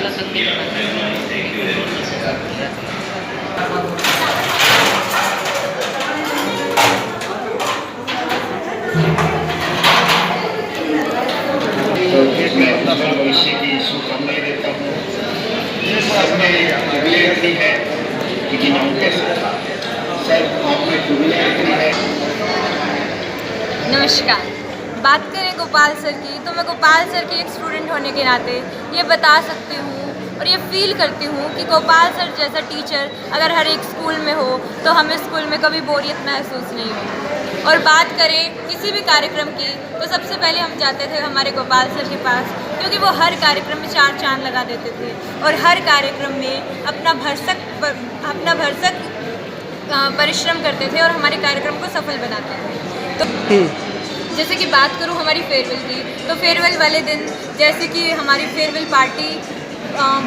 वाला संग नहीं करना चाहिए। तो मैं अपना भविष्य की शुभकामनाएं देता हूँ। सबने जुगलियाँ की है लेकिन हम कैसे सर आपने जुगलियाँ की है। नमस्कार। बात करें गोपाल सर की, तो मैं गोपाल सर की एक स्टूडेंट होने के नाते ये बता सकती हूँ और ये फील करती हूँ कि गोपाल सर जैसा टीचर अगर हर एक स्कूल में हो तो हमें स्कूल में कभी बोरियत महसूस नहीं हो। और बात करें किसी भी कार्यक्रम की, तो सबसे पहले हम जाते थे हमारे गोपाल सर के पास, क्योंकि वो हर कार्यक्रम में 4 चांद लगा देते थे और हर कार्यक्रम में अपना भरसक परिश्रम करते थे और हमारे कार्यक्रम को सफल बनाते थे। तो जैसे कि बात करूँ हमारी फेयरवेल की, तो फेयरवेल वाले दिन जैसे कि हमारी फेयरवेल पार्टी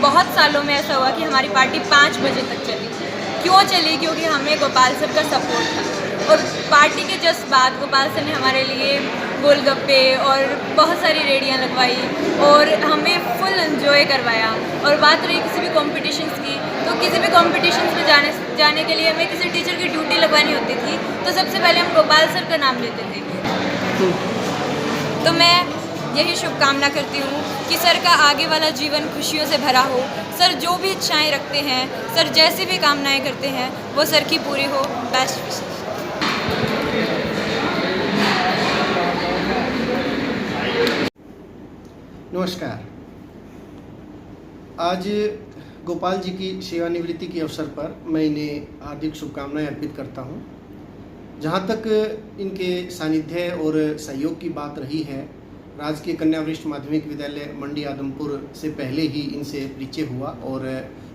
बहुत सालों में ऐसा हुआ कि हमारी पार्टी 5 बजे तक चली। क्यों चली? क्योंकि हमें गोपाल सर का सपोर्ट था। और पार्टी के जस्ट बाद गोपाल सर ने हमारे लिए गोलगप्पे और बहुत सारी रेडियाँ लगवाई और हमें फुल एंजॉय करवाया। और बात रही किसी भी कॉम्पिटिशन्स की, तो किसी भी कॉम्पिटिशन्स में जाने के लिए हमें किसी टीचर की ड्यूटी लगवानी होती थी, तो सबसे पहले हम गोपाल सर का नाम लेते थे। तो मैं यही शुभकामना करती हूँ कि सर का आगे वाला जीवन खुशियों से भरा हो। सर जो भी इच्छाएं रखते हैं, सर जैसी भी कामनाएं करते हैं, वो सर की पूरी हो। Best wishes. नमस्कार। आज गोपाल जी की सेवानिवृत्ति के अवसर पर मैं इन्हें हार्दिक शुभकामनाएं अर्पित करता हूं। जहां तक इनके सानिध्य और सहयोग की बात रही है, राजकीय कन्या वरिष्ठ माध्यमिक विद्यालय मंडी आदमपुर से पहले ही इनसे परिचय हुआ और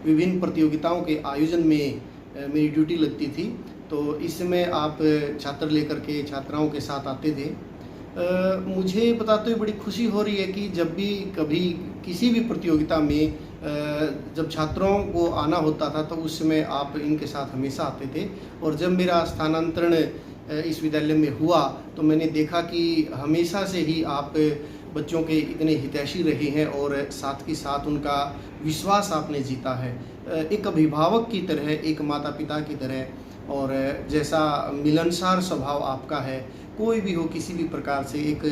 विभिन्न प्रतियोगिताओं के आयोजन में मेरी ड्यूटी लगती थी। तो इस समय आप छात्र लेकर के छात्राओं के साथ आते थे। मुझे बताते हुए बड़ी खुशी हो रही है कि जब भी कभी किसी भी प्रतियोगिता में जब छात्रों को आना होता था तो उस समय आप इनके साथ हमेशा आते थे। और जब मेरा स्थानांतरण इस विद्यालय में हुआ तो मैंने देखा कि हमेशा से ही आप बच्चों के इतने हितैषी रहे हैं और साथ ही साथ उनका विश्वास आपने जीता है, एक अभिभावक की तरह, एक माता पिता की तरह। और जैसा मिलनसार स्वभाव आपका है, कोई भी हो किसी भी प्रकार से, एक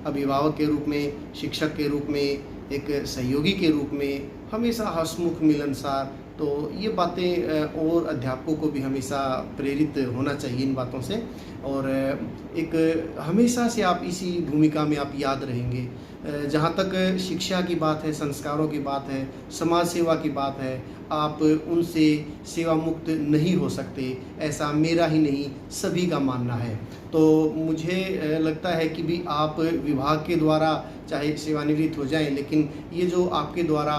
अभिभावक के रूप में, शिक्षक के रूप में, एक सहयोगी के रूप में हमेशा हंसमुख मिलनसार। तो ये बातें और अध्यापकों को भी हमेशा प्रेरित होना चाहिए इन बातों से। और एक हमेशा से आप इसी भूमिका में आप याद रहेंगे। जहाँ तक शिक्षा की बात है, संस्कारों की बात है, समाज सेवा की बात है, आप उनसे सेवा मुक्त नहीं हो सकते, ऐसा मेरा ही नहीं सभी का मानना है। तो मुझे लगता है कि भी आप विभाग के द्वारा चाहे सेवानिवृत्त हो जाएं, लेकिन ये जो आपके द्वारा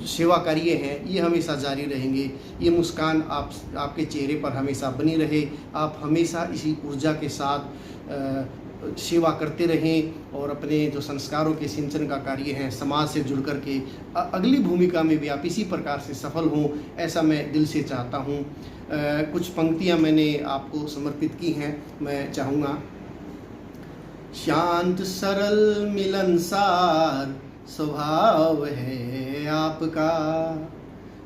सेवा कार्य हैं ये हमेशा जारी रहेंगे। ये मुस्कान आपके चेहरे पर हमेशा बनी रहे। आप हमेशा इसी ऊर्जा के साथ सेवा करते रहें और अपने जो संस्कारों के सिंचन का कार्य है, समाज से जुड़ कर के अगली भूमिका में भी आप इसी प्रकार से सफल हों, ऐसा मैं दिल से चाहता हूँ। कुछ पंक्तियाँ मैंने आपको समर्पित की हैं, मैं चाहूँगा। शांत सरल मिलनसार स्वभाव है आपका,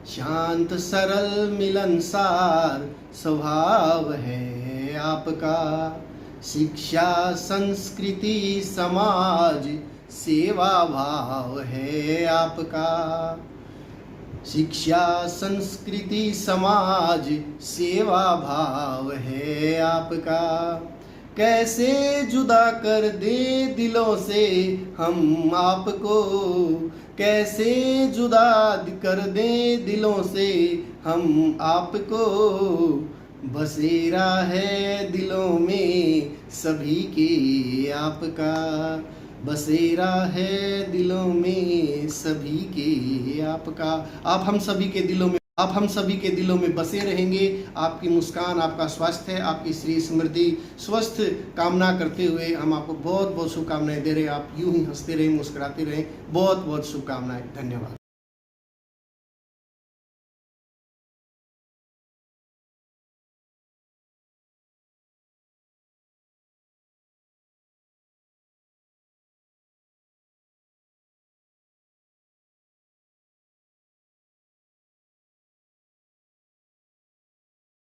शांत सरल मिलनसार स्वभाव है आपका। शिक्षा संस्कृति समाज सेवा भाव है आपका, शिक्षा संस्कृति समाज सेवा भाव है आपका। कैसे जुदा कर दे दिलों से हम आपको, कैसे जुदा कर दे दिलों से हम आपको। बसेरा है दिलों में सभी के आपका, बसेरा है दिलों में सभी के आपका। आप हम सभी के दिलों में बसे रहेंगे। आपकी मुस्कान, आपका स्वास्थ्य, आपकी श्री समृद्धि स्वस्थ कामना करते हुए हम आपको बहुत बहुत शुभकामनाएं दे रहे हैं। आप यूं ही हंसते रहें, मुस्कुराते रहें। बहुत बहुत शुभकामनाएं। धन्यवाद।